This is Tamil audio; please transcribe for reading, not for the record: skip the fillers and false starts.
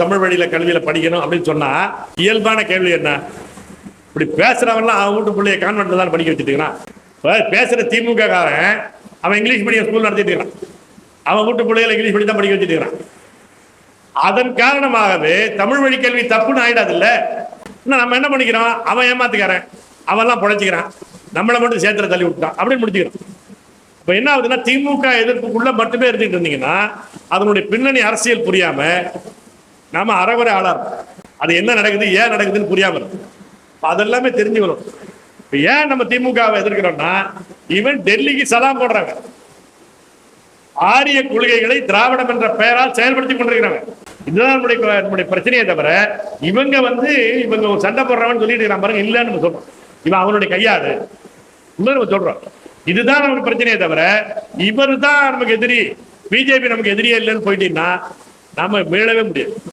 தமிழ் வழியில கல்வியில படிக்கணும் அப்படின்னு சொன்னா இயல்பான கேள்வி என்ன? இப்படி பேசுறவன்லாம் அவன் வீட்டு பிள்ளைய கான்வென்ட்ல தான் படிக்க வச்சுட்டுக்கிறான். பேசுற திமுக காரன் அவன் இங்கிலீஷ் மீடியம் ஸ்கூல் நடத்திட்டு இருக்கிறான். அவன் வீட்டு பிள்ளைகளை இங்கிலீஷ் மீடியம் தான் படிக்க வச்சுட்டு இருக்கிறான். அதன் காரணமாகவே தமிழ் வழி கல்வி தப்புன்னு ஆயிடாது இல்ல. நம்ம என்ன பண்ணிக்கிறோம், அவன் ஏமாத்துக்காரன், அவன்லாம் பொழைச்சிக்கிறான், நம்மளை மட்டும் சேத்துல தள்ளி விட்டான் அப்படின்னு முடிச்சுக்கிறோம். இப்ப என்ன ஆகுதுன்னா, திமுக எதிர்ப்புக்குள்ள மட்டுமே இருந்துட்டு இருந்தீங்கன்னா அதனுடைய பின்னணி அரசியல் புரியாம நாம அறகுறை ஆளா இருக்கும். அது என்ன நடக்குது, ஏன் நடக்குதுன்னு புரியாம இருக்கும். அதெல்லாமே தெரிஞ்சுக்கணும். இப்ப ஏன் நம்ம திமுகவை எதிர்க்கிறோம்னா, இவன் டெல்லிக்கு சலாம் போடுறாங்க, ஆரிய கொள்கைகளை திராவிடம் என்ற பெயரால் செயல்படுத்தி கொண்டிருக்கிறாங்க. இதுதான் நம்முடைய பிரச்சனையை தவிர, இவங்க சண்டை போடுறவன் சொல்லிட்டு இருக்கிறான் பாருங்க, இல்லன்னு நம்ம சொல்றோம். இவன் அவனுடைய கையாடு நம்ம சொல்றோம். இதுதான் நமக்கு பிரச்சனையை தவிர, இவர் தான் நமக்கு எதிரி, பிஜேபி நமக்கு எதிரியே இல்லைன்னு போயிட்டீங்கன்னா நாம மீளவே முடியாது.